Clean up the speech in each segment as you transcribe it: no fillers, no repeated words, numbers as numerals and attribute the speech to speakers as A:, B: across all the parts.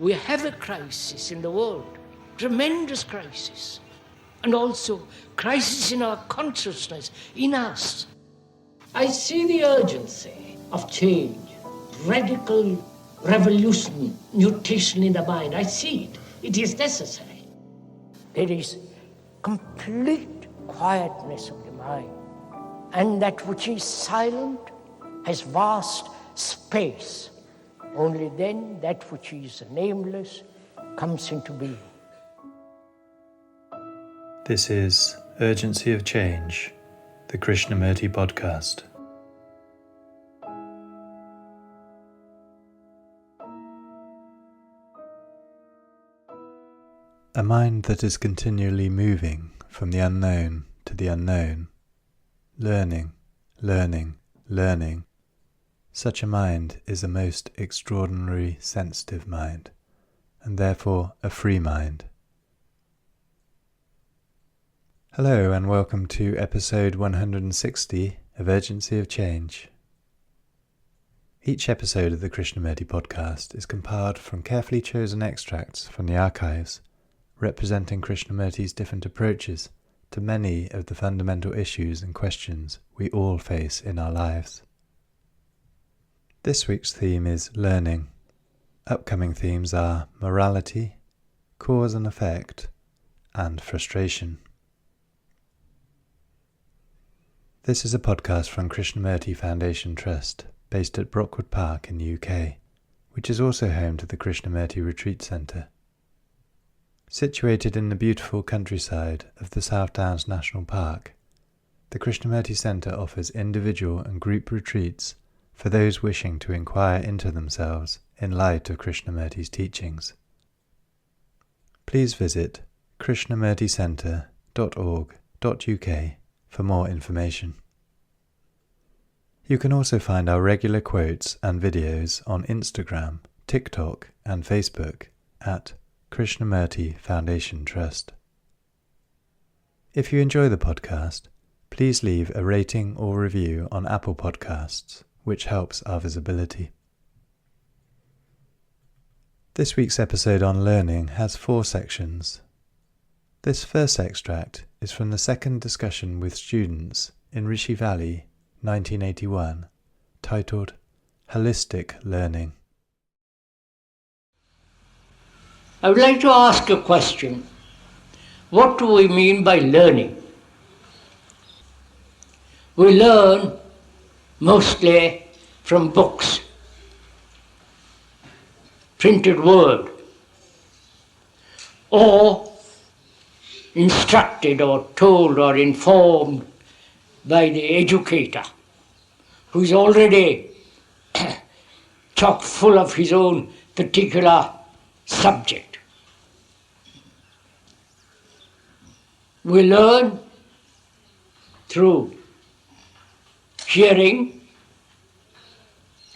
A: We have a crisis in the world, tremendous crisis, and also crisis in our consciousness, in us. I see the urgency of change, radical revolution, mutation in the mind. I see it. It is necessary. There is complete quietness of the mind, and that which is silent has vast space. Only then that which is nameless comes into being.
B: This is Urgency of Change, the Krishnamurti podcast. A mind that is continually moving from the unknown to the unknown, learning, learning, learning. Such a mind is a most extraordinary sensitive mind, and therefore a free mind. Hello and welcome to episode 160 of Urgency of Change. Each episode of the Krishnamurti podcast is compiled from carefully chosen extracts from the archives, representing Krishnamurti's different approaches to many of the fundamental issues and questions we all face in our lives. This week's theme is learning. Upcoming themes are morality, cause and effect, and frustration. This is a podcast from Krishnamurti Foundation Trust, based at Brockwood Park in the UK, which is also home to the Krishnamurti Retreat Centre. Situated in the beautiful countryside of the South Downs National Park, the Krishnamurti Centre offers individual and group retreats for those wishing to inquire into themselves in light of Krishnamurti's teachings. Please visit krishnamurticentre.org.uk for more information. You can also find our regular quotes and videos on Instagram, TikTok and Facebook at Krishnamurti Foundation Trust. If you enjoy the podcast, please leave a rating or review on Apple Podcasts, which helps our visibility. This week's episode on learning has 4 sections. This first extract is from the second discussion with students in Rishi Valley, 1981, titled Holistic Learning.
A: I would like to ask a question. What do we mean by learning? We learn mostly from books, printed word, or instructed or told or informed by the educator, who is already chock full of his own particular subject. We learn through hearing,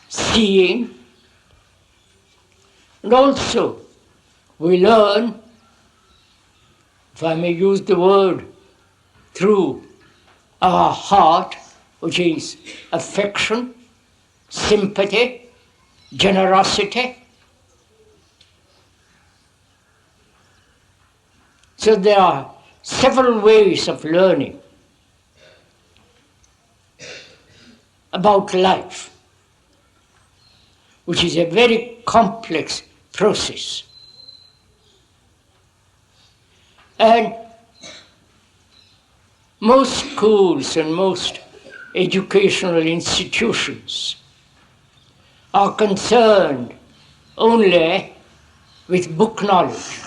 A: seeing, and also we learn, if I may use the word, through our heart, which is affection, sympathy, generosity. So there are several ways of learning about life, which is a very complex process. And most schools and most educational institutions are concerned only with book knowledge.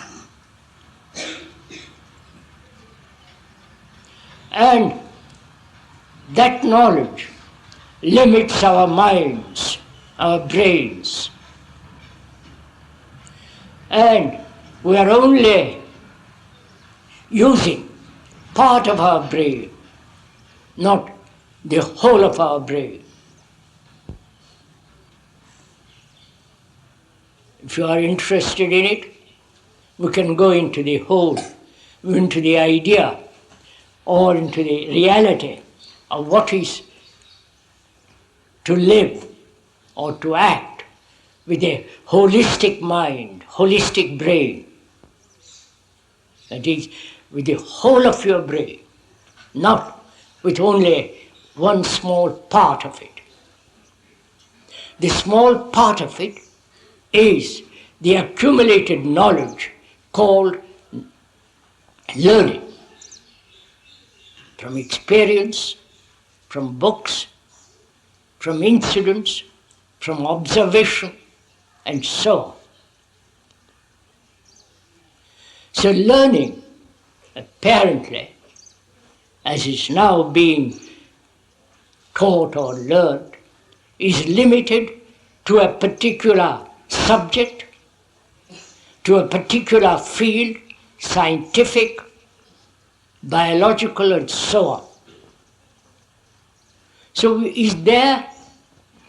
A: And that knowledge limits our minds, our brains. And we are only using part of our brain, not the whole of our brain. If you are interested in it, we can go into the whole, into the idea, or into the reality of what is to live or to act with a holistic mind, holistic brain. That is, with the whole of your brain, not with only one small part of it. The small part of it is the accumulated knowledge called learning, from experience, from books, from incidents, from observation, and so on. So learning, apparently, as is now being taught or learned, is limited to a particular subject, to a particular field, scientific, biological, and so on. So is there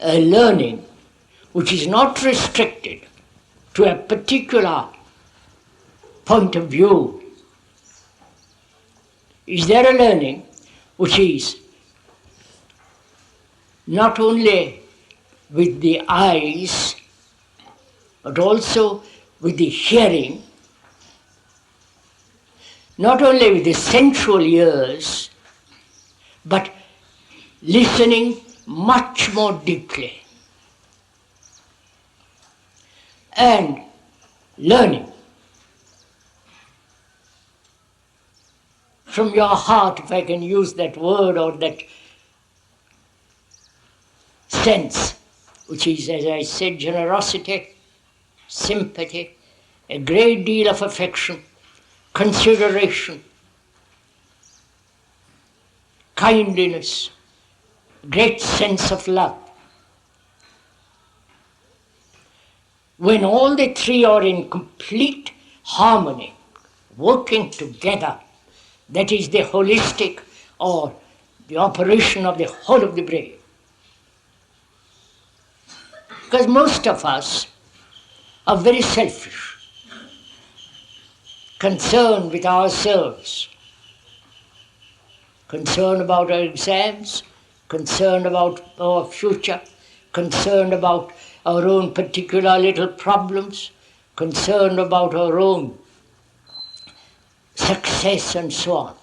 A: a learning which is not restricted to a particular point of view? Is there a learning which is not only with the eyes, but also with the hearing, not only with the sensual ears, but listening much more deeply, and learning from your heart, if I can use that word or that sense, which is, as I said, generosity, sympathy, a great deal of affection, consideration, kindliness, great sense of love. When all the three are in complete harmony, working together, that is the holistic or the operation of the whole of the brain. Because most of us are very selfish, concerned with ourselves, concerned about our exams, concerned about our future, concerned about our own particular little problems, concerned about our own success and so on.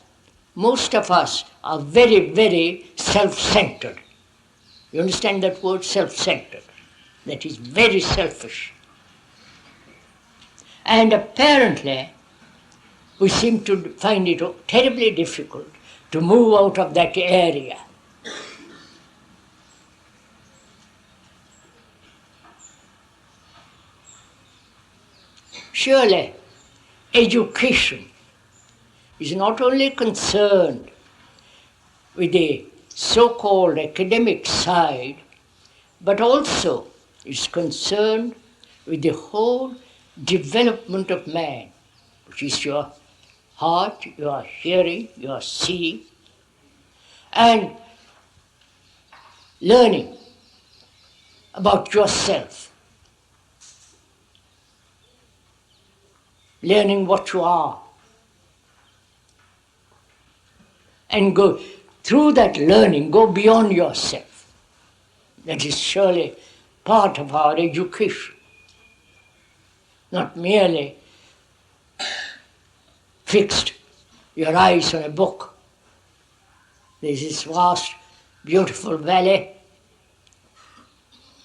A: Most of us are very, very self-centered. You understand that word, self-centered? That is very selfish. And apparently, we seem to find it terribly difficult to move out of that area. Surely, education is not only concerned with the so-called academic side, but also is concerned with the whole development of man, which is your heart, your hearing, your seeing, and learning about yourself, learning what you are, and go through that learning, go beyond yourself. That is surely part of our education, not merely fixed your eyes on a book. There's this vast, beautiful valley,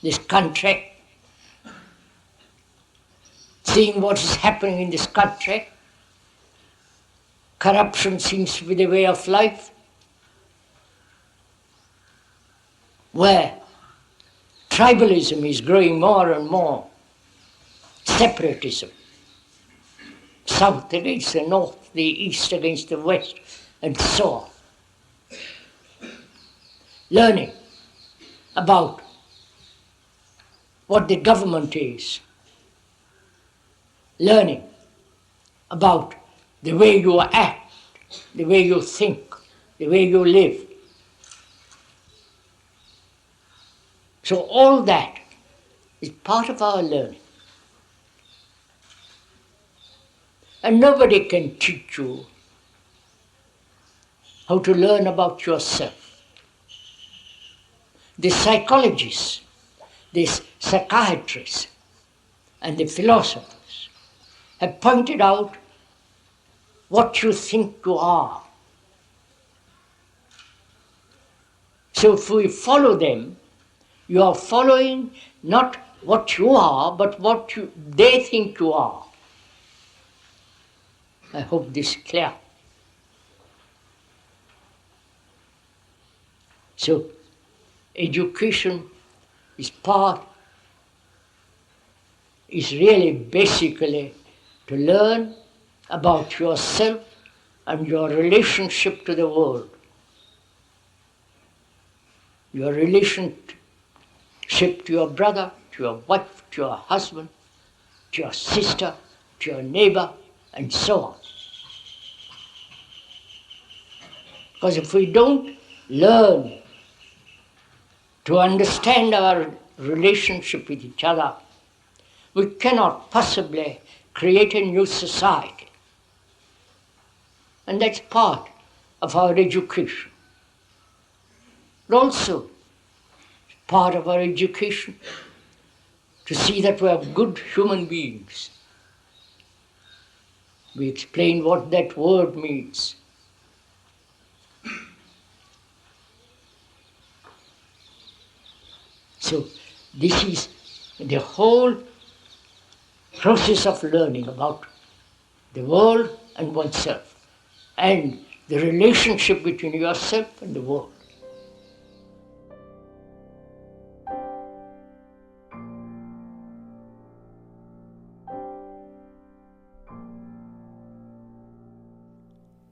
A: this country, seeing what is happening in this country. Corruption seems to be the way of life, where tribalism is growing more and more, separatism, south against the north, the east against the west, and so on. Learning about what the government is, learning about the way you act, the way you think, the way you live. So all that is part of our learning. And nobody can teach you how to learn about yourself. The psychologists, the psychiatrists, and the philosophers have pointed out what you think you are. So if we follow them, you are following not what you are, but what they think you are. I hope this is clear. So, education is really basically to learn about yourself and your relationship to the world. Your relationship to your brother, to your wife, to your husband, to your sister, to your neighbor, and so on. Because if we don't learn to understand our relationship with each other, we cannot possibly create a new society. And that's part of our education. But also, part of our education to see that we are good human beings. We explain what that word means. So this is the whole process of learning about the world and oneself, and the relationship between yourself and the world.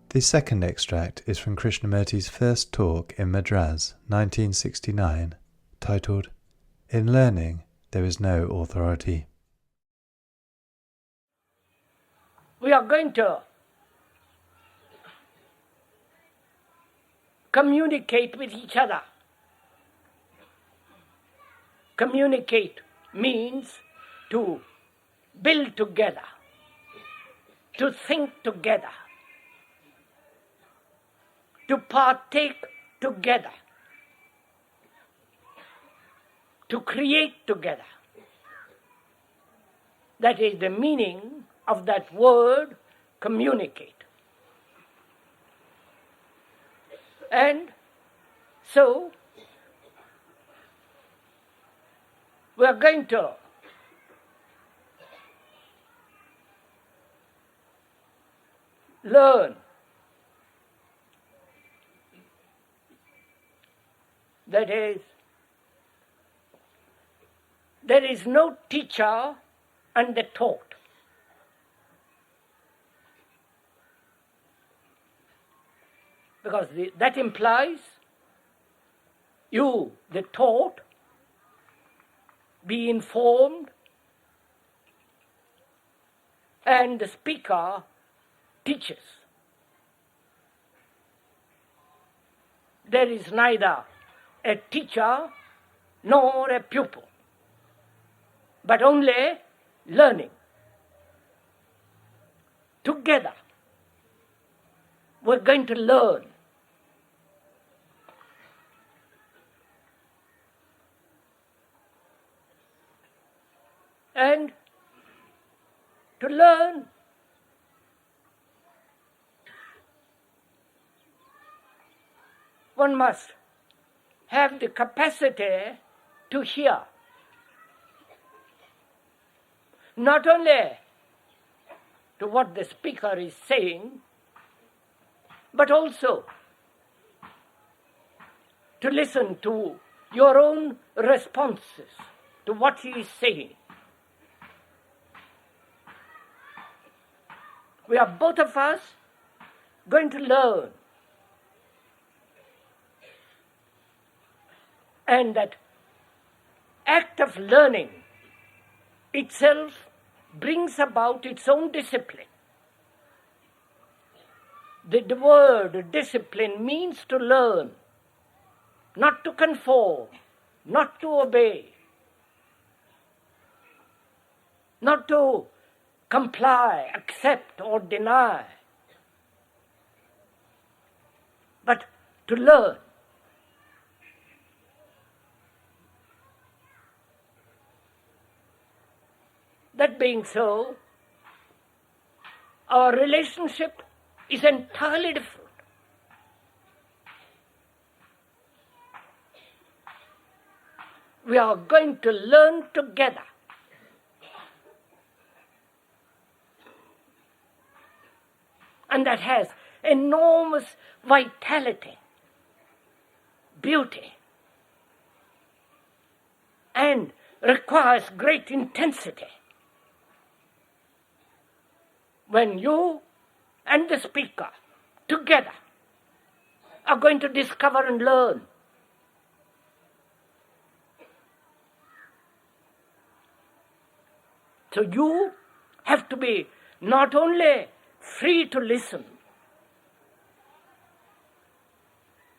B: The second extract is from Krishnamurti's first talk in Madras, 1969, titled, "In Learning, There is No Authority."
A: We are going to communicate with each other. Communicate means to build together, to think together, to partake together, to create together. That is the meaning of that word, communicate. And so, we are going to learn that is, there is no teacher and the taught. Because that implies you, the taught, be informed, and the speaker teaches. There is neither a teacher nor a pupil, but only learning. Together, we're going to learn. And to learn, one must have the capacity to hear. Not only to what the speaker is saying, but also to listen to your own responses to what he is saying. We are both of us going to learn. And that act of learning itself brings about its own discipline. The word discipline means to learn, not to conform, not to obey, not to comply, accept, or deny, but to learn. That being so, our relationship is entirely different. We are going to learn together. And that has enormous vitality, beauty, and requires great intensity. When you and the speaker together are going to discover and learn, so you have to be not only free to listen,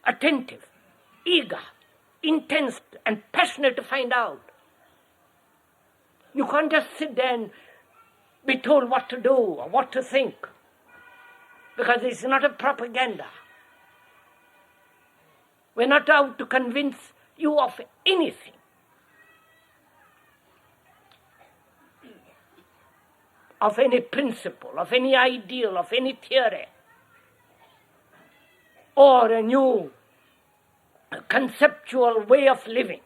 A: attentive, eager, intense, and passionate to find out. You can't just sit there and be told what to do or what to think, because it's not a propaganda. We're not out to convince you of anything. Of any principle, of any ideal, of any theory, or a new conceptual way of living.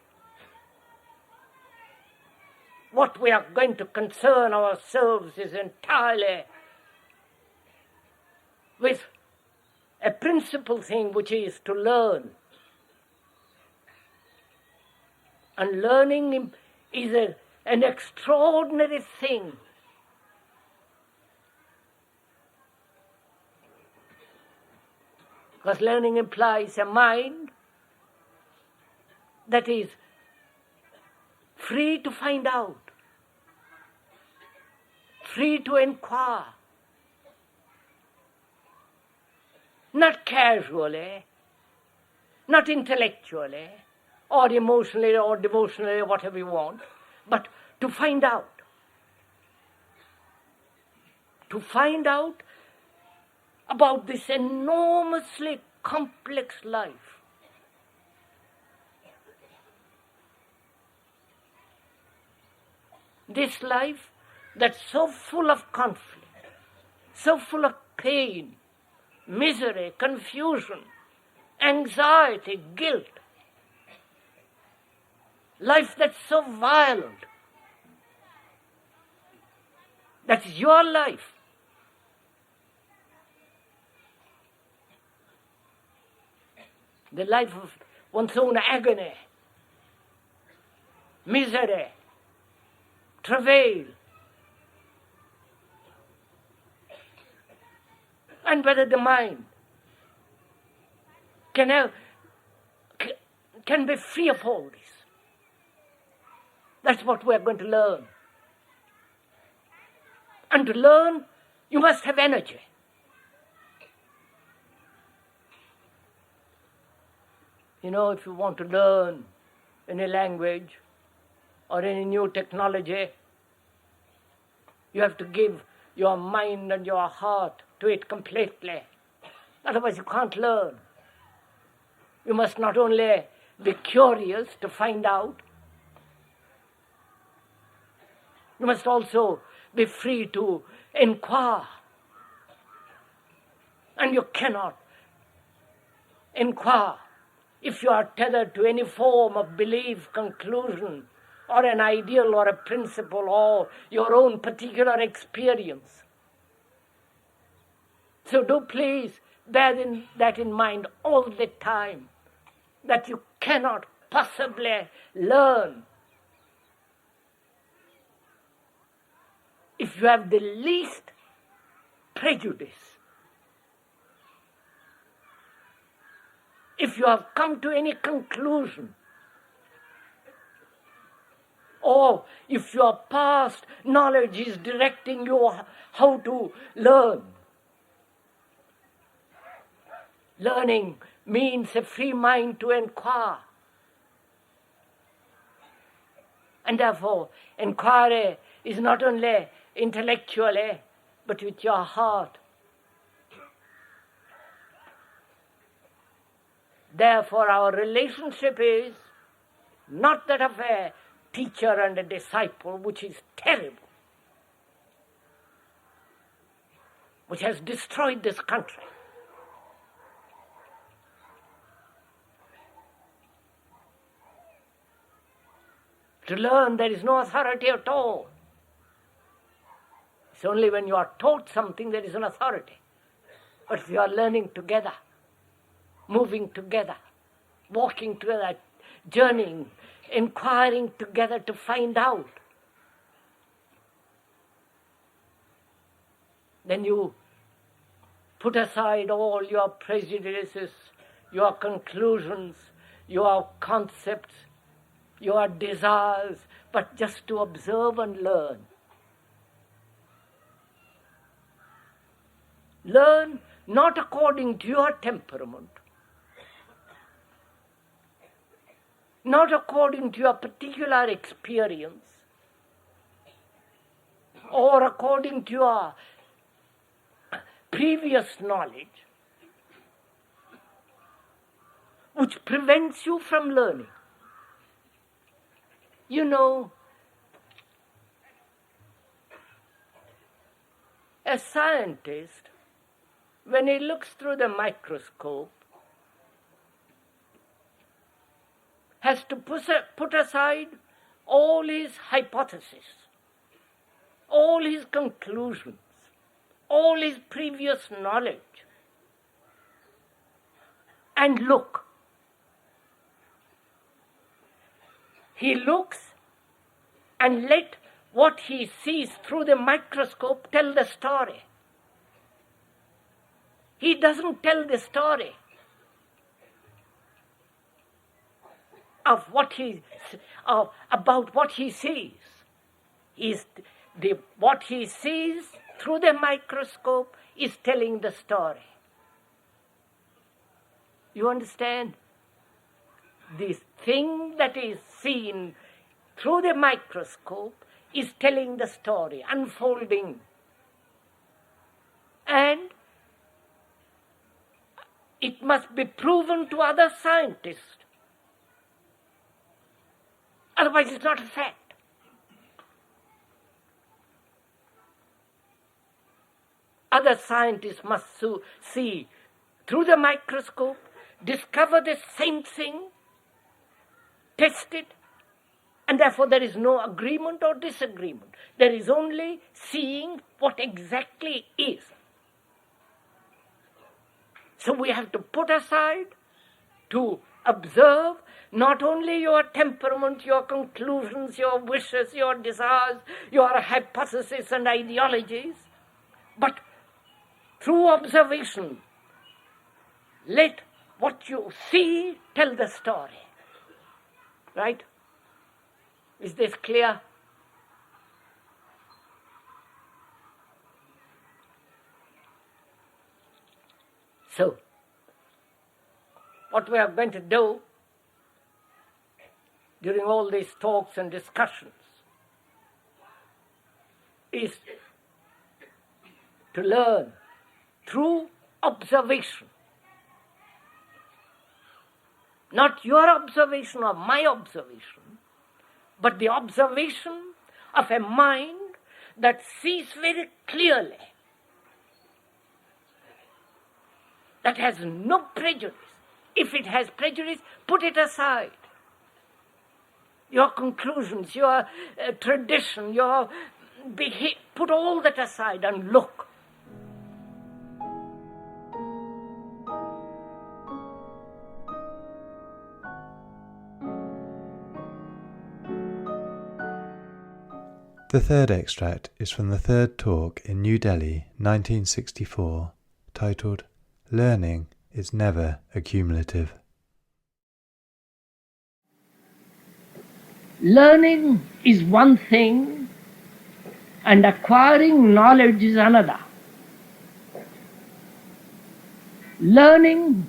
A: What we are going to concern ourselves is entirely with a principal thing, which is to learn. And learning is an extraordinary thing. Because learning implies a mind that is free to find out, free to inquire, not casually, not intellectually, or emotionally or devotionally, whatever you want, but to find out. To find out about this enormously complex life. This life that's so full of conflict, so full of pain, misery, confusion, anxiety, guilt. Life that's so violent. That's your life. The life of one's own agony, misery, travail. And whether the mind can be free of all this. That's what we're going to learn. And to learn, you must have energy. You know, if you want to learn any language or any new technology, you have to give your mind and your heart to it completely. Otherwise you can't learn. You must not only be curious to find out, you must also be free to inquire. And you cannot inquire if you are tethered to any form of belief, conclusion, or an ideal or a principle or your own particular experience. So do please bear that in mind all the time, that you cannot possibly learn if you have the least prejudice. If you have come to any conclusion, or if your past knowledge is directing you how to learn. Learning means a free mind to inquire. And therefore, inquiry is not only intellectually, but with your heart. Therefore, our relationship is not that of a teacher and a disciple, which is terrible. which has destroyed this country. To learn there is no authority at all. It's only when you are taught something there is an authority. But if you are learning together, moving together, walking together, journeying, inquiring together to find out, then you put aside all your prejudices, your conclusions, your concepts, your desires, but just to observe and learn. Learn not according to your temperament, not according to your particular experience, or according to your previous knowledge, which prevents you from learning. You know, a scientist, when he looks through the microscope, has to put aside all his hypotheses, all his conclusions, all his previous knowledge, and look. He looks and let what he sees through the microscope tell the story. He doesn't tell the story of about what he sees. What he sees through the microscope is telling the story. You understand? This thing that is seen through the microscope is telling the story, unfolding. And it must be proven to other scientists. Otherwise it's not a fact. Other scientists must see through the microscope, discover the same thing, test it, and therefore there is no agreement or disagreement. There is only seeing what exactly is. So we have to put aside to observe not only your temperament, your conclusions, your wishes, your desires, your hypotheses and ideologies, but through observation, let what you see tell the story. Right? Is this clear? So, what we are going to do during all these talks and discussions is to learn through observation. Not your observation or my observation, but the observation of a mind that sees very clearly, that has no prejudice. If it has prejudice, put it aside. Your conclusions, your tradition, your behavior, put all that aside and look.
B: The third extract is from the third talk in New Delhi, 1964, titled Learning is Never Accumulative.
A: Learning is one thing and acquiring knowledge is another. Learning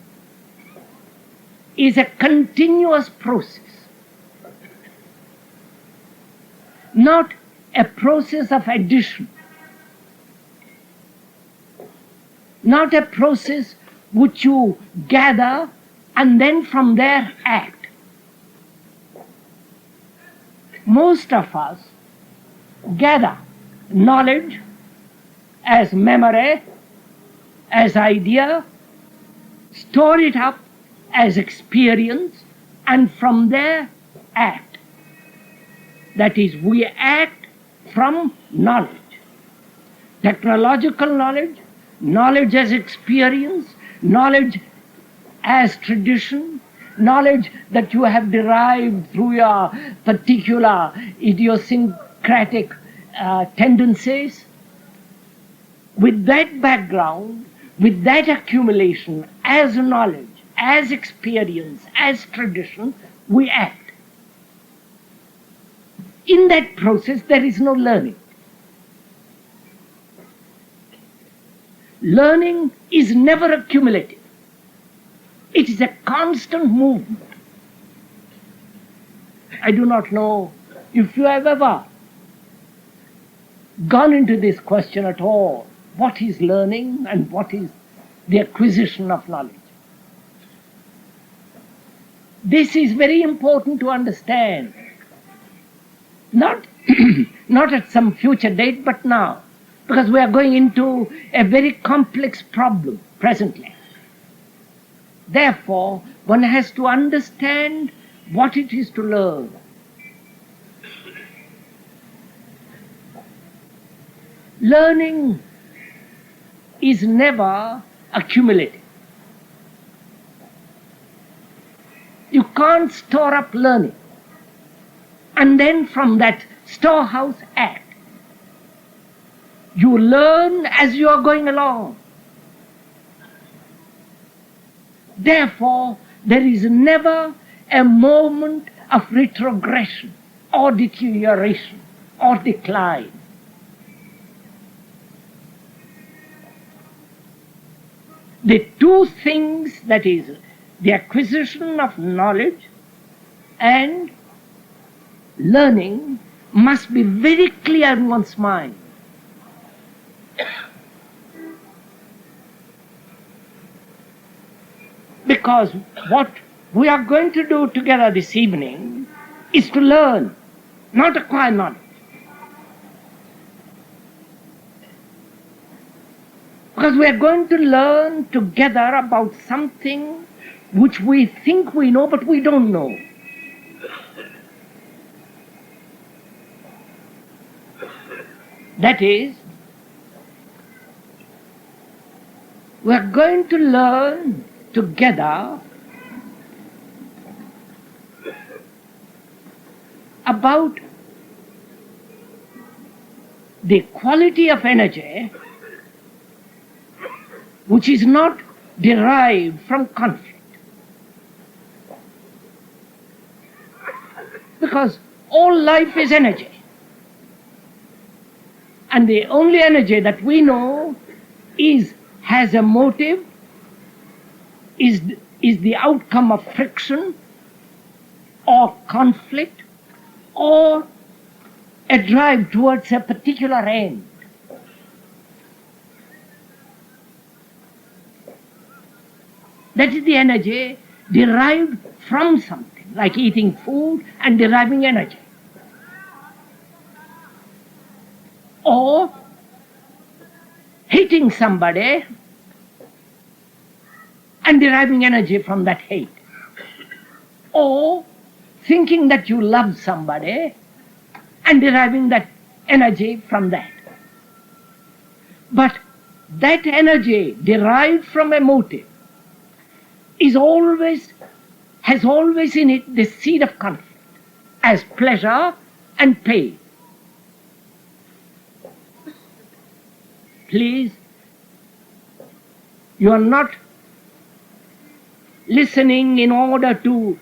A: is a continuous process, not a process of addition, not a process which you gather and then from there act. Most of us gather knowledge as memory, as idea, store it up as experience, and from there act. That is, we act from knowledge. Technological knowledge, knowledge as experience, knowledge as tradition, knowledge that you have derived through your particular idiosyncratic tendencies. With that background, with that accumulation as knowledge, as experience, as tradition, we act. In that process, there is no learning. Learning is never accumulative. It is a constant movement. I do not know if you have ever gone into this question at all. What is learning and what is the acquisition of knowledge? This is very important to understand. Not at some future date, but now. Because we are going into a very complex problem presently. Therefore, one has to understand what it is to learn. Learning is never accumulative. You can't store up learning and then from that storehouse act. You learn as you are going along. Therefore, there is never a moment of retrogression or deterioration or decline. The two things, that is, the acquisition of knowledge and learning, must be very clear in one's mind. Because what we are going to do together this evening is to learn, not acquire knowledge. Because we are going to learn together about something which we think we know, but we don't know. That is, we are going to learn together about the quality of energy which is not derived from conflict. Because all life is energy. And the only energy that we know has a motive, is the outcome of friction or conflict or a drive towards a particular end. That is the energy derived from something, like eating food and deriving energy. Or hating somebody and deriving energy from that hate. Or thinking that you love somebody and deriving that energy from that. But that energy derived from a motive has always in it the seed of conflict, as pleasure and pain. Please, you are not listening in order to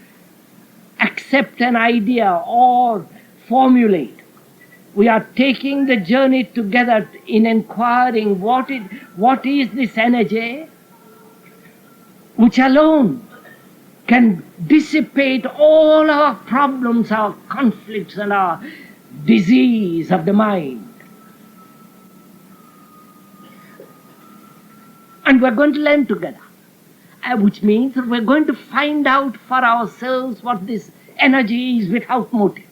A: accept an idea or formulate. We are taking the journey together in inquiring what is this energy which alone can dissipate all our problems, our conflicts, and our disease of the mind. And we're going to learn together, which means that we're going to find out for ourselves what this energy is without motive.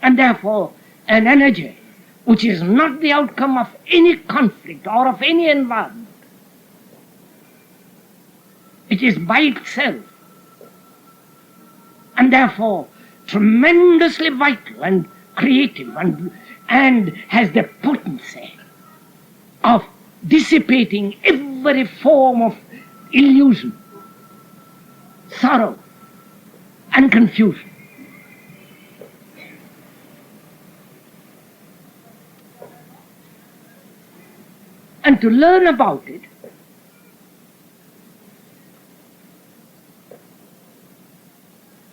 A: And therefore, an energy which is not the outcome of any conflict or of any environment. It is by itself, and therefore tremendously vital and creative, and has the potency of dissipating every form of illusion, sorrow, and confusion. And to learn about it,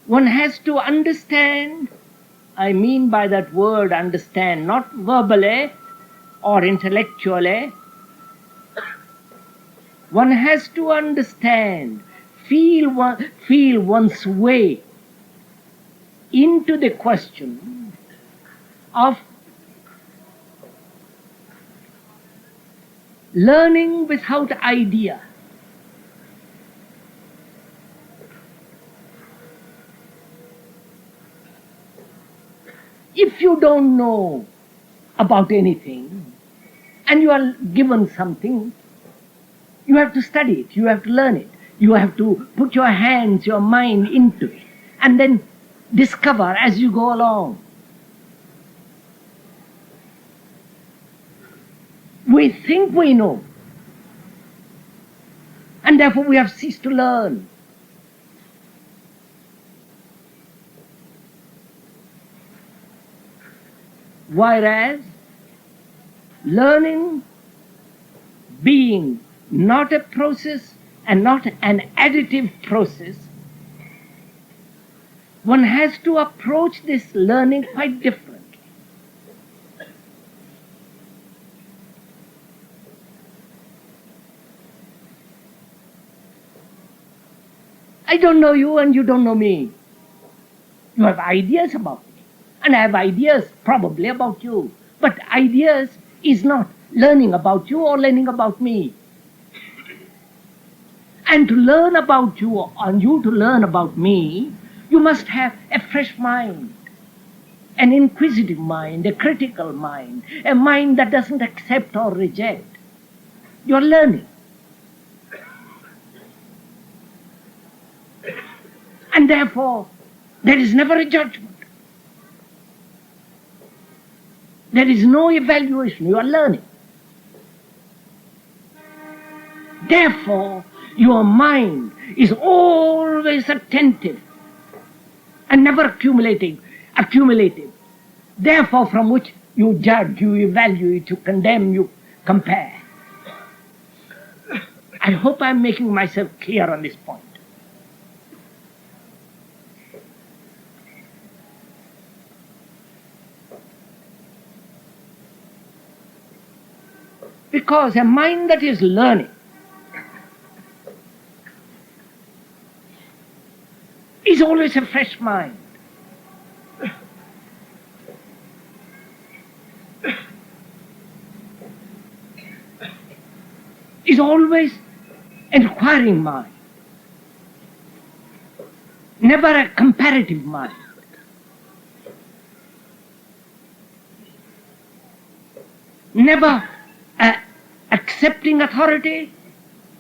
A: one has to understand. I mean by that word understand, not verbally or intellectually. One has to understand, feel one's way into the question of learning without idea. If you don't know about anything and you are given something, you have to study it, you have to learn it, you have to put your hands, your mind into it, and then discover as you go along. We think we know, and therefore we have ceased to learn. Whereas learning being not a process and not an additive process, one has to approach this learning quite differently. I don't know you and you don't know me. You have ideas about me, and I have ideas probably about you. But ideas is not learning about you or learning about me. And to learn about you and you to learn about me, you must have a fresh mind, an inquisitive mind, a critical mind, a mind that doesn't accept or reject. You're learning. And therefore, there is never a judgment. There is no evaluation. You are learning. Therefore, your mind is always attentive and never accumulative. Therefore, from which you judge, you evaluate, you condemn, you compare. I hope I'm making myself clear on this point. Because a mind that is learning is always a fresh mind. Is always an inquiring mind. Never a comparative mind. Never accepting authority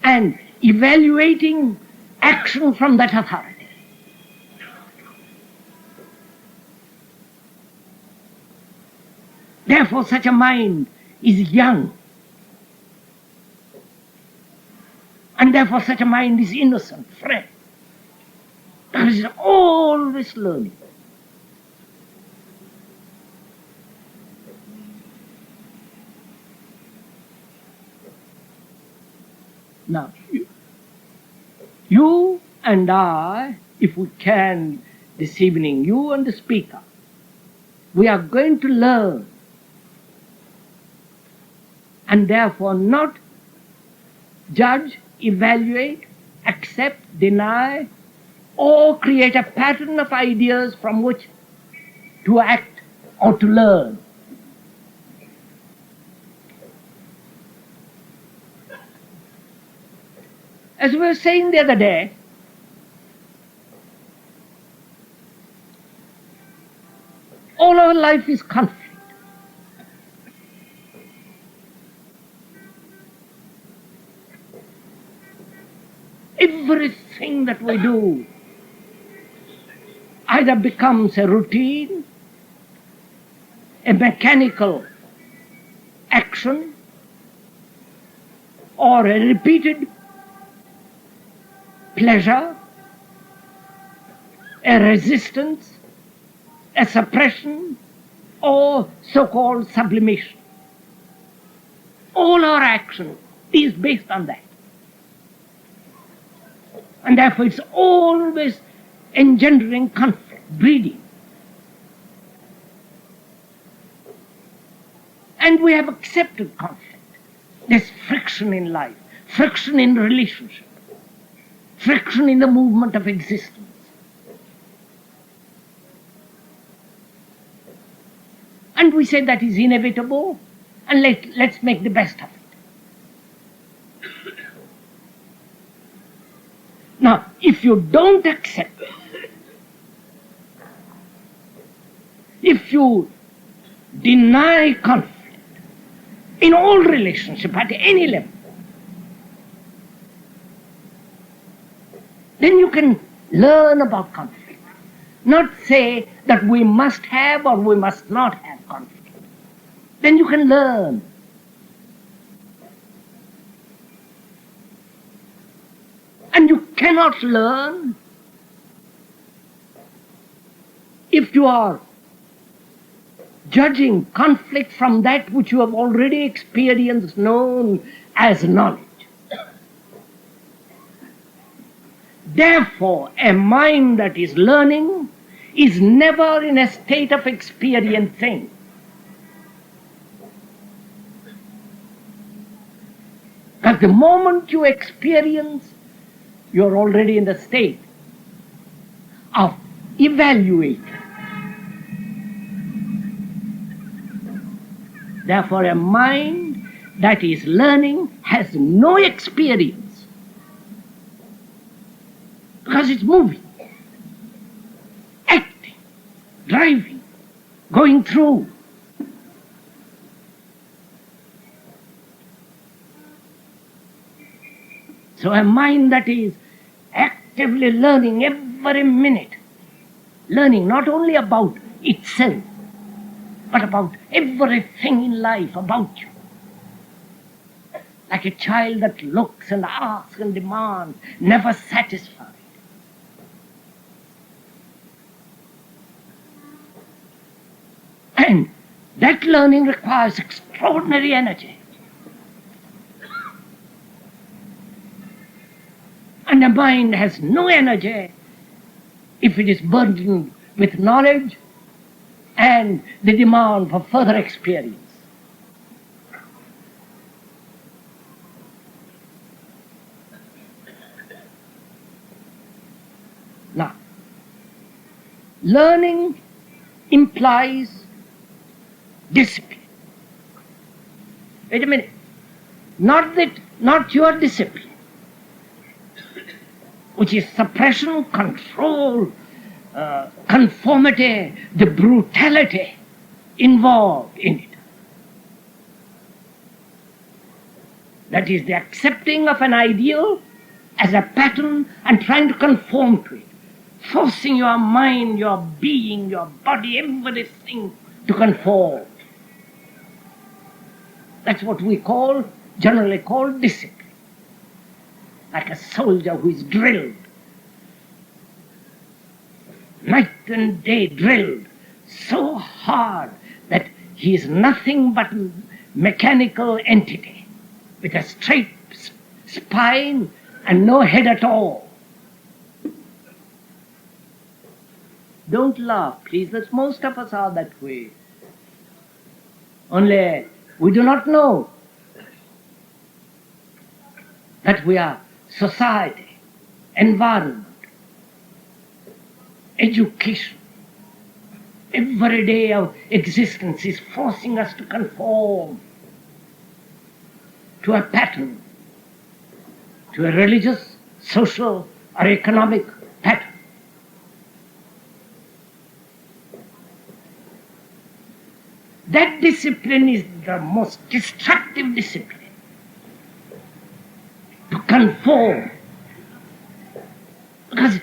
A: and evaluating action from that authority. Therefore, such a mind is young. And therefore, such a mind is innocent, fresh. There is always learning. Now, you and I, if we can this evening, you and the speaker, we are going to learn, and therefore not judge, evaluate, accept, deny, or create a pattern of ideas from which to act or to learn. As we were saying the other day, all our life is conflict. everything that we do either becomes a routine, a mechanical action, or a repeated pleasure, a resistance, a suppression, or so-called sublimation. All our action is based on that. And therefore it's always engendering conflict, breeding. And we have accepted conflict. There's friction in life, friction in relationship, friction in the movement of existence. And we say that is inevitable, and let's make the best of it. Now, if you don't accept it, if you deny conflict in all relationship at any level, then you can learn about conflict. Not say that we must have or we must not have conflict. Then you can learn. And you cannot learn if you are judging conflict from that which you have already experienced, known as knowledge. Therefore, a mind that is learning is never in a state of experiencing. Because the moment you experience, you're already in the state of evaluating. Therefore, a mind that is learning has no experience because it's moving, acting, driving, going through. So a mind that is actively learning every minute, learning not only about itself, but about everything in life about you. Like a child that looks and asks and demands, never satisfied. And that learning requires extraordinary energy. And the mind has no energy if it is burdened with knowledge and the demand for further experience. Now, learning implies discipline. Wait a minute. Not your discipline, which is suppression, control, conformity, the brutality involved in it. That is the accepting of an ideal as a pattern and trying to conform to it, forcing your mind, your being, your body, everything to conform. That's what we generally call discipline. Like a soldier who is drilled, night and day drilled, so hard that he is nothing but mechanical entity with a straight spine and no head at all. Don't laugh, please, that most of us are that way. Only we do not know that we are society, environment, education. Every day of existence is forcing us to conform to a pattern, to a religious, social, or economic pattern. That discipline is the most destructive discipline. To conform Because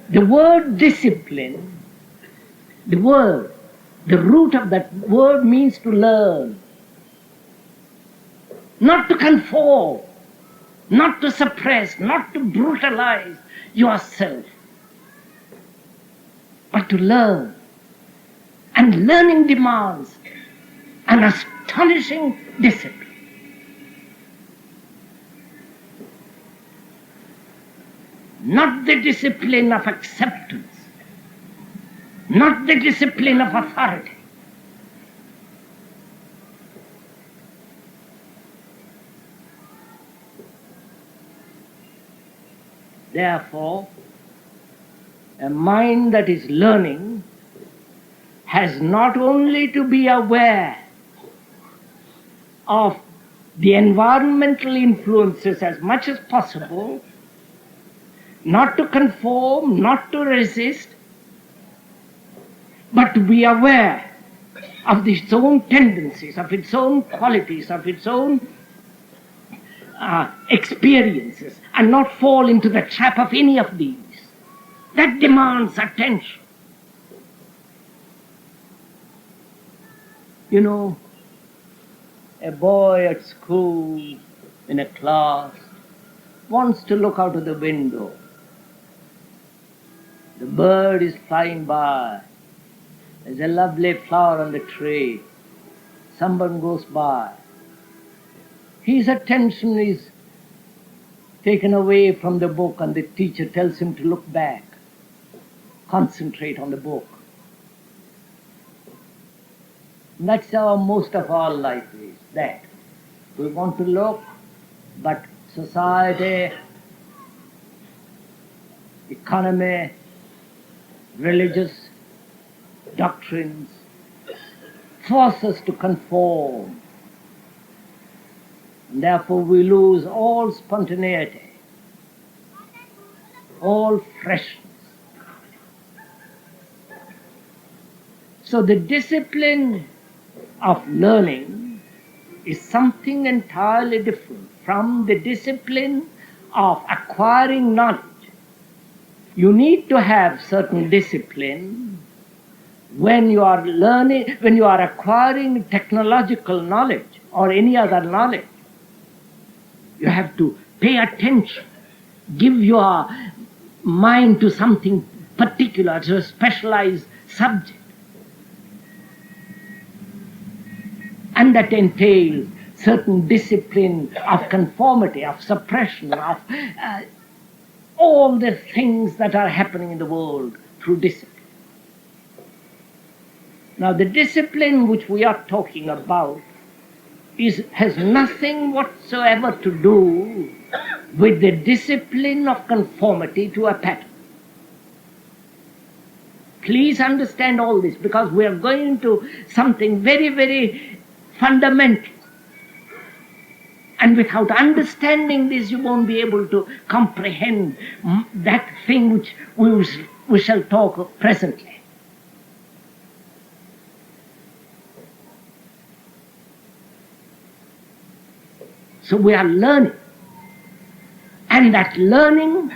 A: the word discipline, the root of that word means to learn. Not to conform, not to suppress, not to brutalize yourself, but to learn. And learning demands an astonishing discipline. Not the discipline of acceptance, not the discipline of authority. Therefore, a mind that is learning has not only to be aware of the environmental influences as much as possible, not to conform, not to resist, but to be aware of its own tendencies, of its own qualities, of its own experiences, and not fall into the trap of any of these. That demands attention. You know, a boy at school in a class wants to look out of the window. The bird is flying by. There's a lovely flower on the tree. Someone goes by. His attention is taken away from the book and the teacher tells him to look back. Concentrate on the book. And that's how most of our life is, that we want to look, but society, economy, religious doctrines force us to conform. And therefore we lose all spontaneity, all freshness. So the discipline of learning is something entirely different from the discipline of acquiring knowledge. You need to have certain discipline when you are learning, when you are acquiring technological knowledge or any other knowledge. You have to pay attention, give your mind to something particular, to a specialized subject. And that entails certain discipline of conformity, of suppression, of all the things that are happening in the world through discipline. Now the discipline which we are talking about has nothing whatsoever to do with the discipline of conformity to a pattern. Please understand all this, because we are going into something very, very fundamental. And without understanding this, you won't be able to comprehend that thing which we shall talk presently. So we are learning. And that learning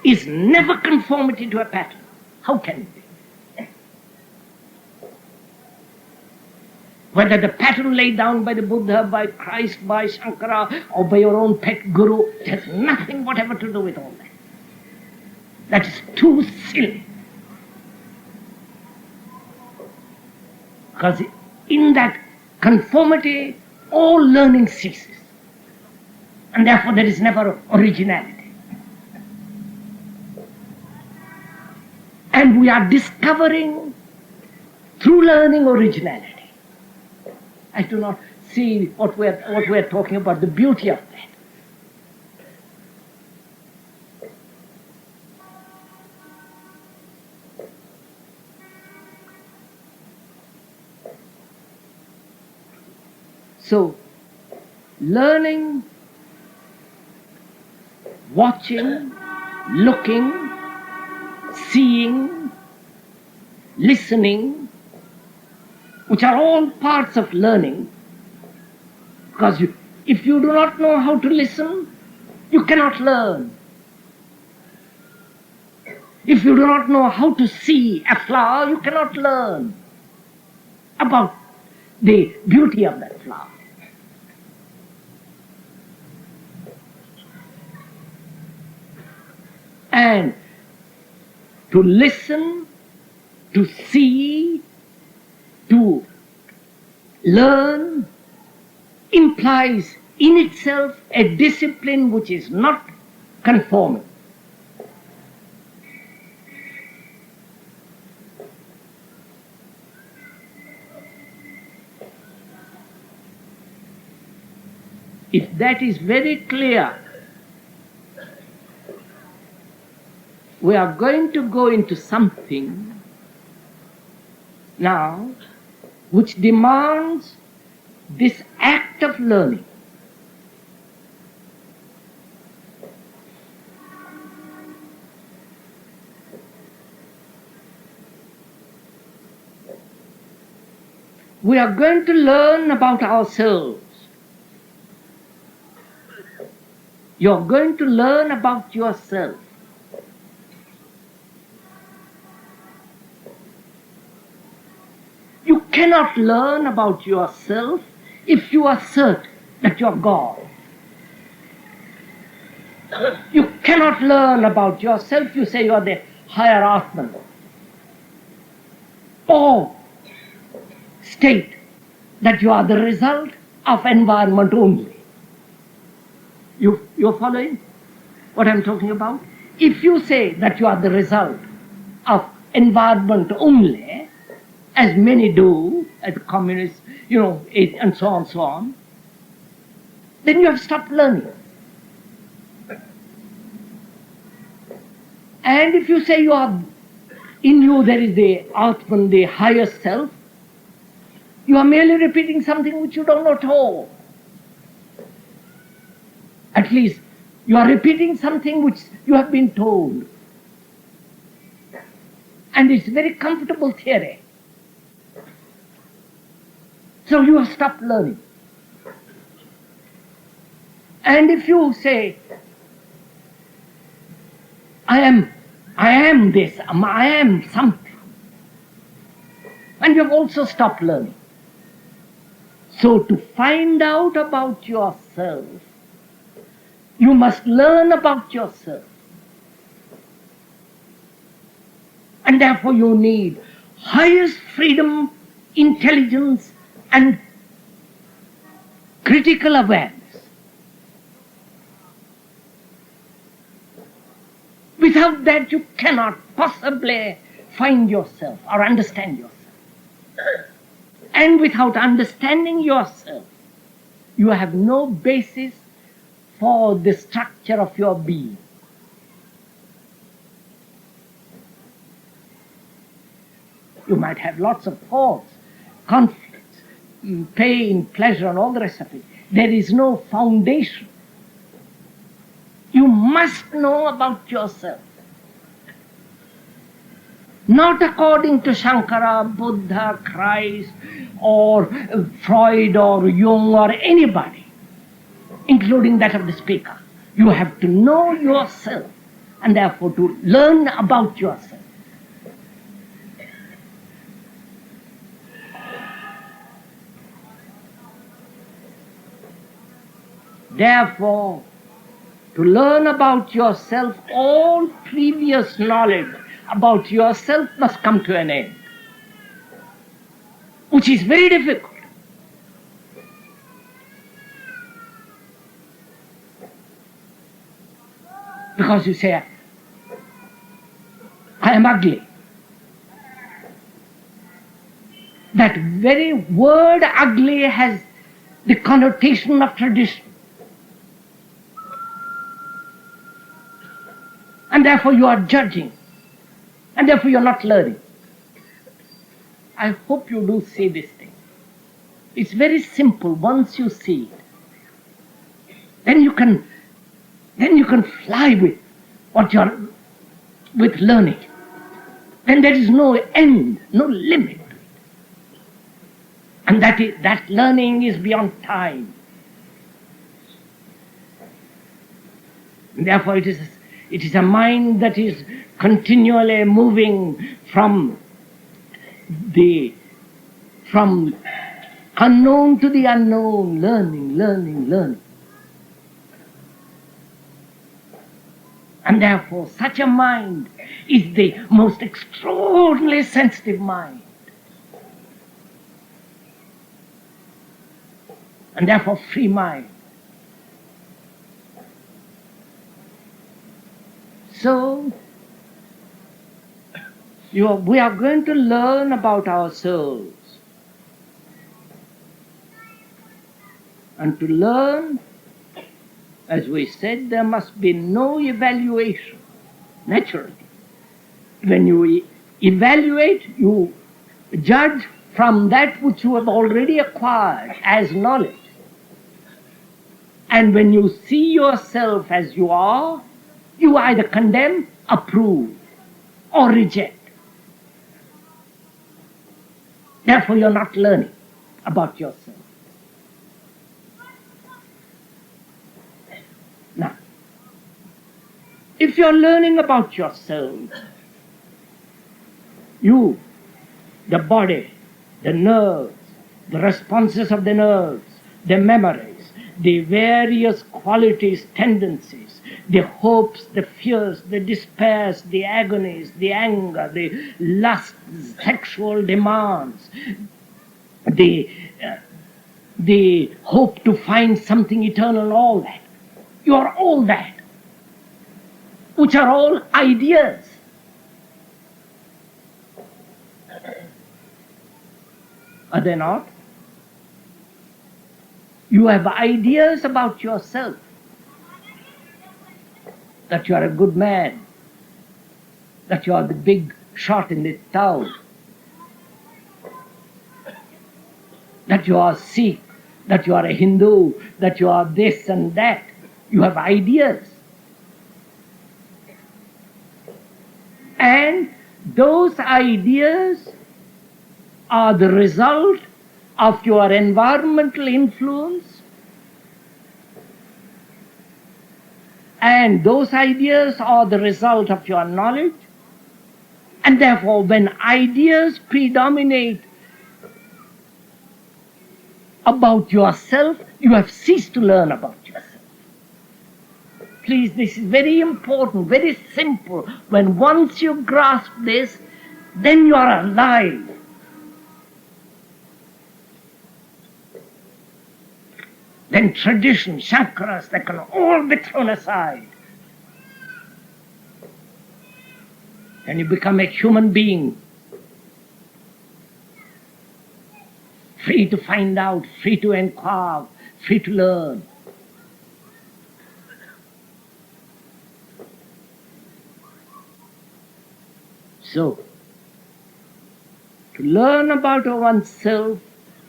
A: is never conformity to a pattern. How can it be? Whether the pattern laid down by the Buddha, by Christ, by Shankara, or by your own pet guru, it has nothing whatever to do with all that. That is too silly. Because in that conformity, all learning ceases. And therefore there is never originality. And we are discovering through learning originality. I do not see what we're talking about, the beauty of that. So, learning, watching, looking, seeing, listening, which are all parts of learning, because if you do not know how to listen, you cannot learn. If you do not know how to see a flower, you cannot learn about the beauty of that flower. And to listen, to see, to learn implies in itself a discipline which is not conforming. If that is very clear, we are going to go into something now which demands this act of learning. We are going to learn about ourselves. You're going to learn about yourself. You cannot learn about yourself if you assert that you're God. You cannot learn about yourself, you say you're the higher Atman. Or state that you are the result of environment only. You're following what I'm talking about? If you say that you are the result of environment only, as many do, as communists, and so on, then you have stopped learning. And if you say in you there is the Atman, the higher self, you are merely repeating something which you don't know at all. At least you are repeating something which you have been told. And it's a very comfortable theory. So you have stopped learning. And if you say, I am this, I am something, and you have also stopped learning. So to find out about yourself, you must learn about yourself. And therefore you need highest freedom, intelligence, and critical awareness. Without that you cannot possibly find yourself or understand yourself. And without understanding yourself, you have no basis for the structure of your being. You might have lots of thoughts, conflicts, pain, pleasure, and all the rest of it. There is no foundation. You must know about yourself. Not according to Shankara, Buddha, Christ, or Freud, or Jung, or anybody, including that of the speaker. You have to know yourself, and therefore to learn about yourself. Therefore, to learn about yourself, all previous knowledge about yourself must come to an end, which is very difficult. Because you say, I am ugly. That very word ugly has the connotation of tradition. And therefore you are judging. And therefore you are not learning. I hope you do see this thing. It's very simple once you see it. Then you can fly with what you're with learning. Then there is no end, no limit to it. And that learning is beyond time. And therefore it It is a mind that is continually moving from unknown to the unknown, learning. And therefore, such a mind is the most extraordinarily sensitive mind. And therefore, free mind. So, we are going to learn about ourselves. And to learn, as we said, there must be no evaluation, naturally. When you evaluate, you judge from that which you have already acquired as knowledge. And when you see yourself as you are, you either condemn, approve, or reject. Therefore, you're not learning about yourself. Now, if you're learning about yourself, you, the body, the nerves, the responses of the nerves, the memories, the various qualities, tendencies, the hopes, the fears, the despairs, the agonies, the anger, the lusts, sexual demands, the hope to find something eternal, all that. You are all that, which are all ideas. Are they not? You have ideas about yourself. That you are a good man. That you are the big shot in the town. That you are Sikh. That you are a Hindu. That you are this and that. You have ideas. And those ideas are the result of your environmental influence, and those ideas are the result of your knowledge, and therefore when ideas predominate about yourself, you have ceased to learn about yourself. Please, this is very important, very simple. When once you grasp this, then you are alive. Then tradition, chakras, they can all be thrown aside. Then you become a human being, free to find out, free to inquire, free to learn. So, to learn about oneself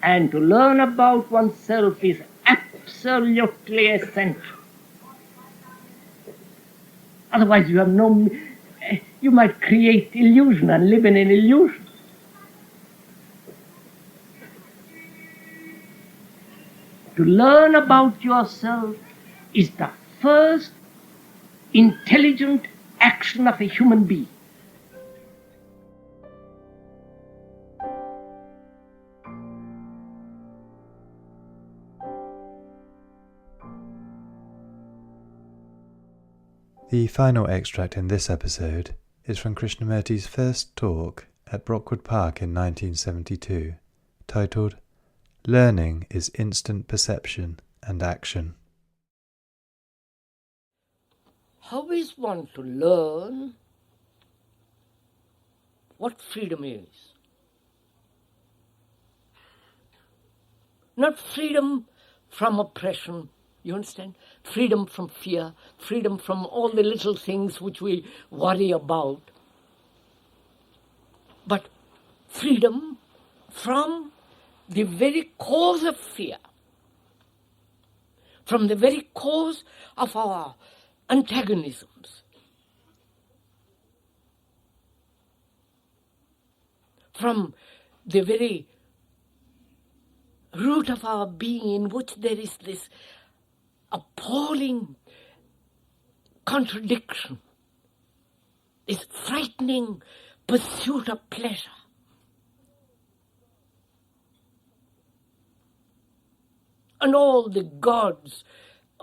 A: and to learn about oneself is absolutely essential. Otherwise you might create illusion and live in an illusion. To learn about yourself is the first intelligent action of a human being.
B: The final extract in this episode is from Krishnamurti's first talk at Brockwood Park in 1972, titled Learning is Instant Perception and Action.
A: How is one to learn what freedom is? Not freedom from oppression, you understand? Freedom from fear, freedom from all the little things which we worry about. But freedom from the very cause of fear, from the very cause of our antagonisms, from the very root of our being in which there is this appalling contradiction this frightening pursuit of pleasure. And all the gods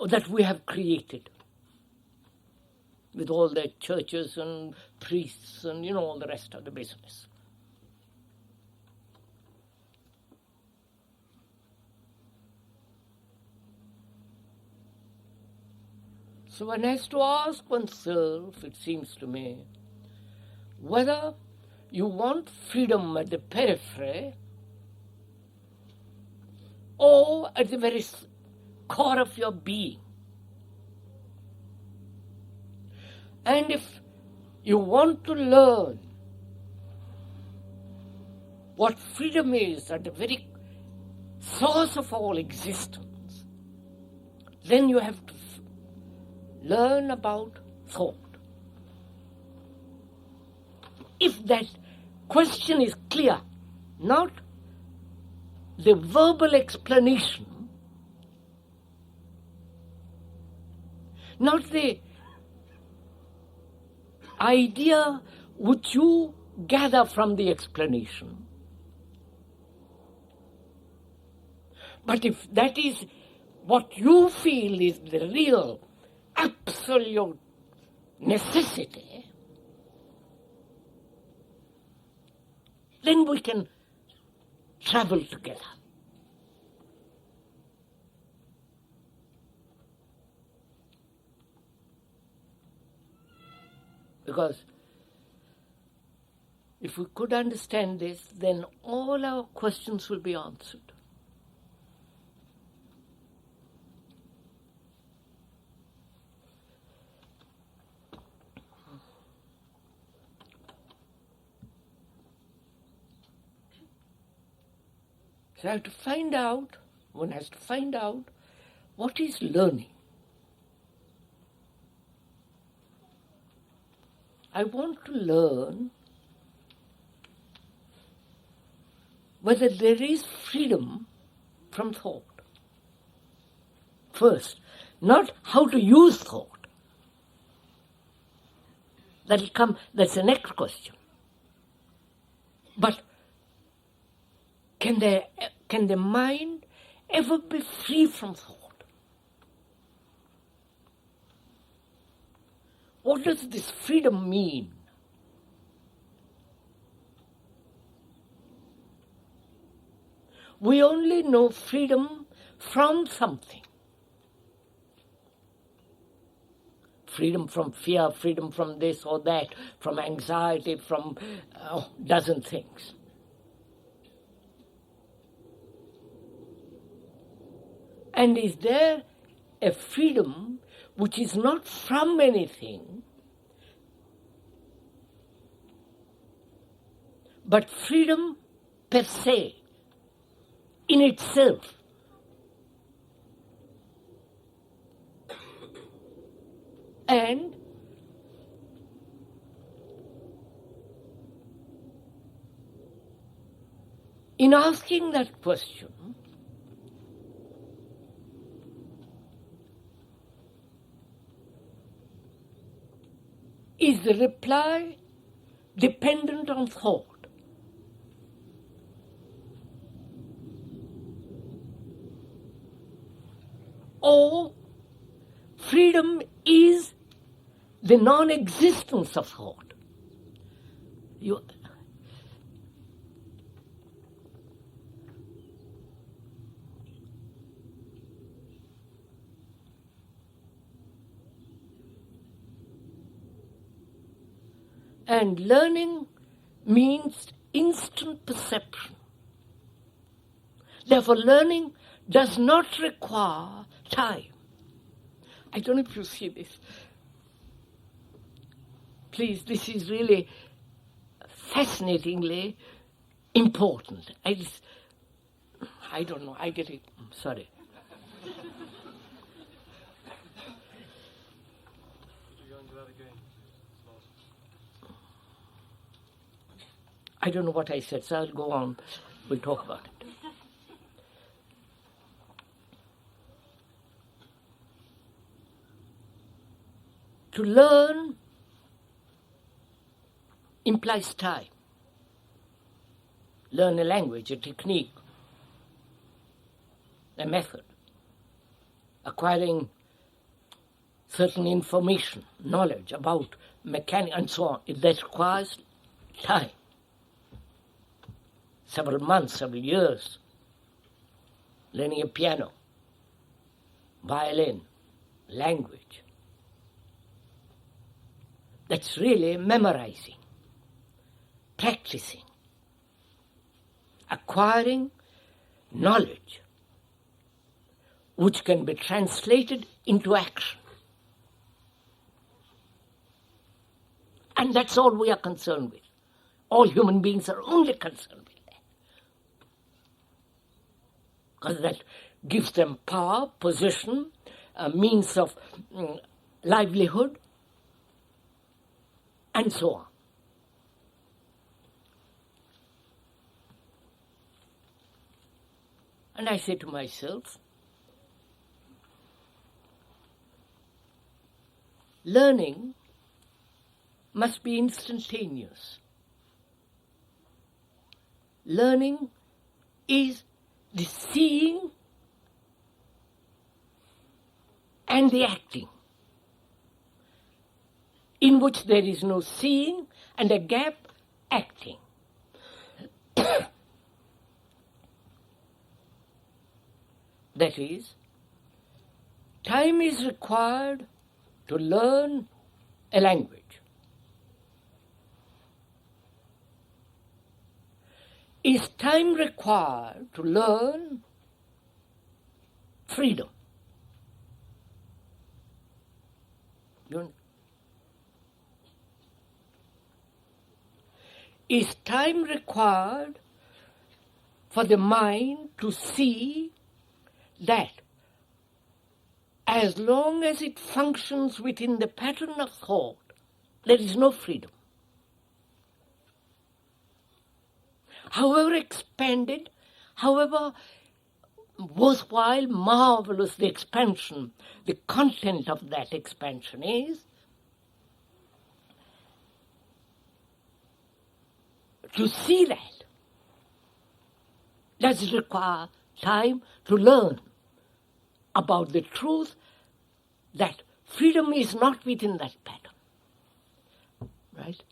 A: that we have created, with all their churches and priests and, all the rest of the business. So one has to ask oneself, it seems to me, whether you want freedom at the periphery or at the very core of your being. And if you want to learn what freedom is at the very source of all existence, then you have to learn about thought. If that question is clear, not the verbal explanation, not the idea which you gather from the explanation, but if that is what you feel is the real, absolute necessity, then we can travel together. Because if we could understand this, then all our questions will be answered. So I have to find out, one has to find out what is learning. I want to learn whether there is freedom from thought. First, not how to use thought. That'll come, that's the next question. But can the mind ever be free from thought? What does this freedom mean? We only know freedom from something. Freedom from fear, freedom from this or that, from anxiety, from a dozen things. And is there a freedom which is not from anything, but freedom per se, in itself? And in asking that question, is the reply dependent on thought? Or freedom is the non-existence of thought? And learning means instant perception. Therefore, learning does not require time. I don't know if you see this. Please, this is really fascinatingly important. I don't know, I get it. Sorry. I don't know what I said, so I'll go on. We'll talk about it. To learn implies time. Learn a language, a technique, a method. Acquiring certain information, knowledge about mechanics and so on, that requires time. Several months, several years. Learning a piano, violin, language. That's really memorizing, practicing, acquiring knowledge which can be translated into action. And that's all we are concerned with. All human beings are only concerned with that. Because that gives them power, position, a means of livelihood, and so on. And I say to myself, learning must be instantaneous. Learning is the seeing and the acting, in which there is no seeing and a gap, acting. That is, time is required to learn a language. Is time required to learn freedom? Is time required for the mind to see that as long as it functions within the pattern of thought, there is no freedom? However expanded, however worthwhile, marvelous the expansion, the content of that expansion is, to see that, does it require time to learn about the truth that freedom is not within that pattern, right?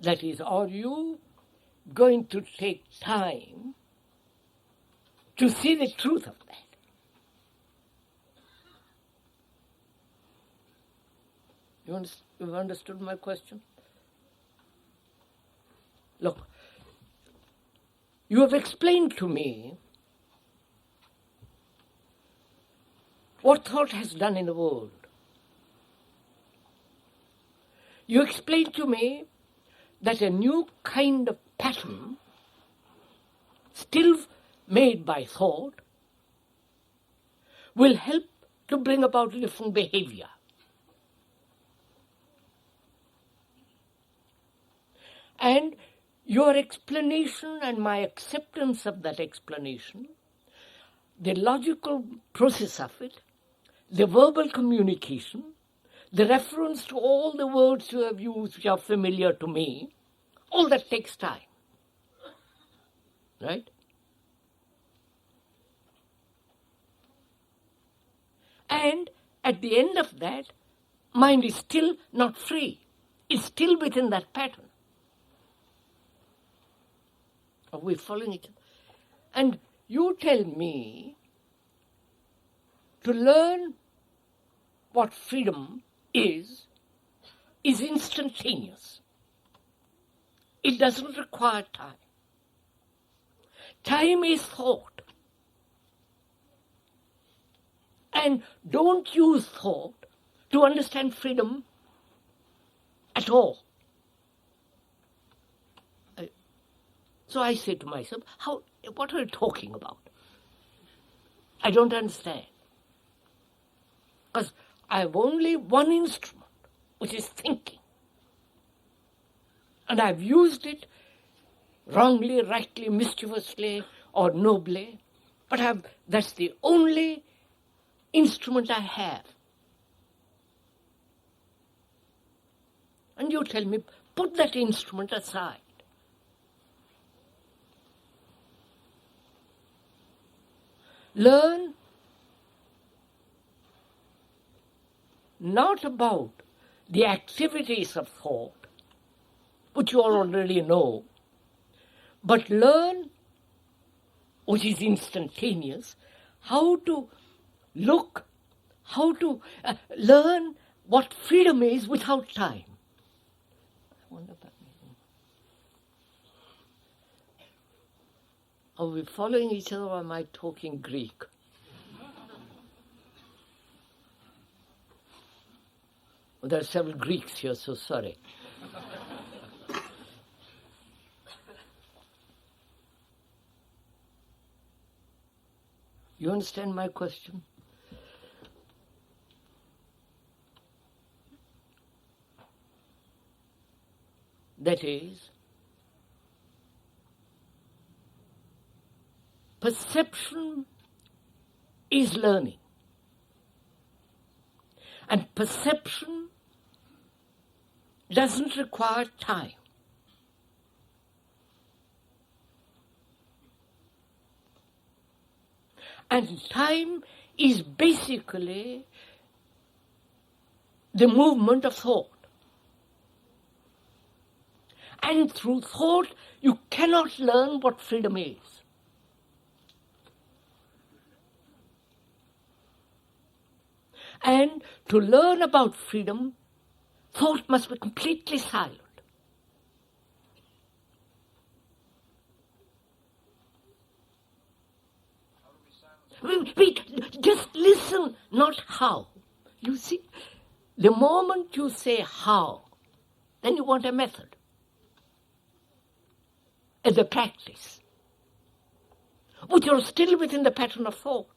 A: That is, are you going to take time to see the truth of that? You've understood my question? Look, you have explained to me what thought has done in the world. You explained to me that a new kind of pattern, still made by thought, will help to bring about a different behavior. And your explanation and my acceptance of that explanation, the logical process of it, the verbal communication, the reference to all the words you have used which are familiar to me, all that takes time. Right? And at the end of that, mind is still not free. It's still within that pattern. Are we following it? And you tell me to learn what freedom is instantaneous. It doesn't require time. Time is thought. And don't use thought to understand freedom at all. So I say to myself, what are you talking about? I don't understand. Because I have only one instrument, which is thinking. And I've used it wrongly, rightly, mischievously, or noble, but that's the only instrument I have. And you tell me, put that instrument aside. Learn not about the activities of thought, which you already know, but learn, which is instantaneous, how to look, how to learn what freedom is without time. I wonder if that means. Are we following each other, or am I talking Greek? Well, there are several Greeks here, so sorry. You understand my question? That is, perception is learning. And perception doesn't require time. And time is basically the movement of thought. And through thought, you cannot learn what freedom is. And to learn about freedom, thought must be completely silent. Wait, just listen, not how. You see, the moment you say how, then you want a method, as a practice, but you're still within the pattern of thought.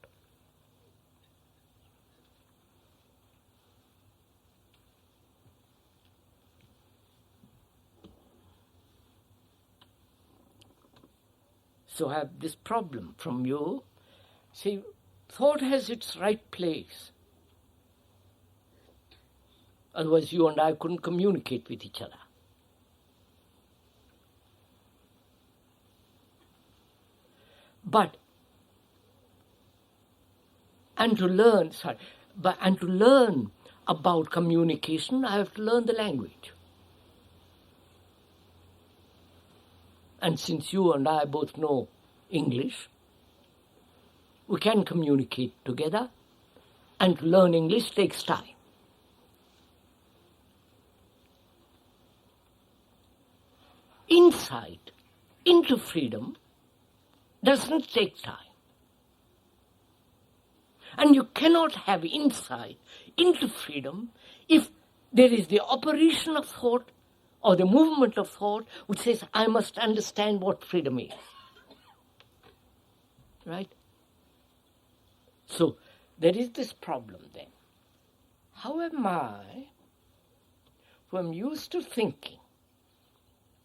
A: So I have this problem from you. See, thought has its right place. Otherwise you and I couldn't communicate with each other. And to learn about communication, I have to learn the language. And since you and I both know English, we can communicate together, and to learn English takes time. Insight into freedom doesn't take time. And you cannot have insight into freedom if there is the operation of thought or the movement of thought which says, I must understand what freedom is. Right? So there is this problem then. How am I, who am used to thinking,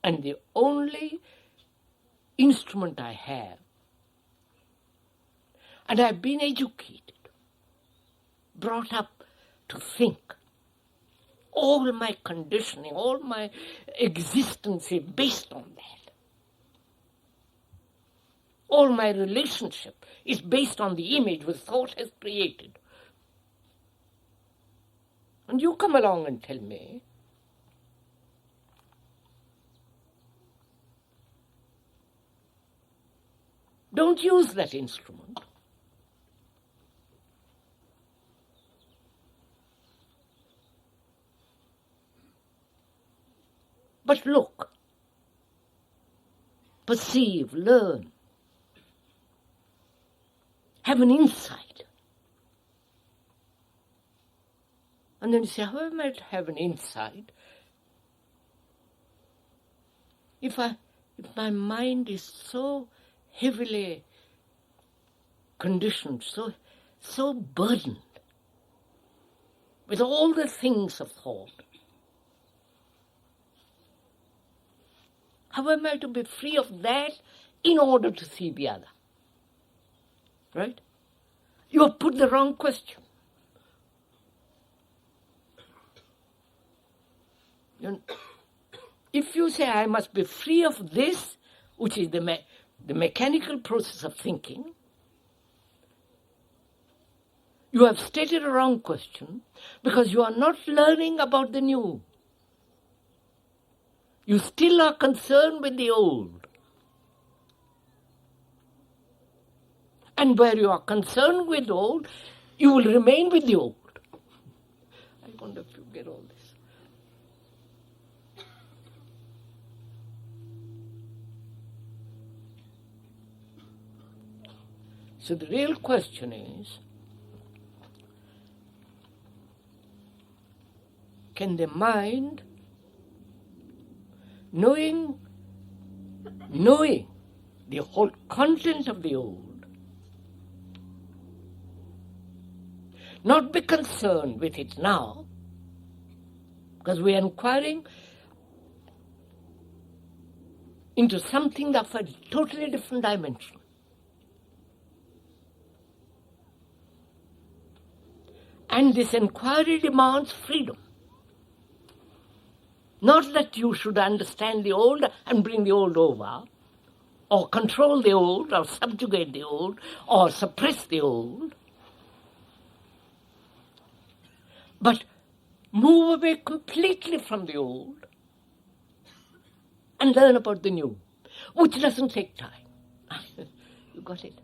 A: and the only instrument I have, and I've been educated, brought up to think, all my conditioning, all my existence is based on that. All my relationship is based on the image which thought has created. And you come along and tell me, don't use that instrument. But look, perceive, learn, have an insight. And then you say, how am I to have an insight if my mind is so heavily conditioned, so burdened with all the things of thought? How am I to be free of that in order to see the other? right? You have put the wrong question. If you say, I must be free of this, which is the mechanical process of thinking, you have stated a wrong question because you are not learning about the new. You still are concerned with the old. And where you are concerned with the old, you will remain with the old. I wonder if you get all this. So the real question is, can the mind, knowing the whole content of the old, not be concerned with it now, because we are inquiring into something of a totally different dimension. And this inquiry demands freedom. Not that you should understand the old and bring the old over, or control the old, or subjugate the old, or suppress the old, but move away completely from the old and learn about the new, which doesn't take time. You got it?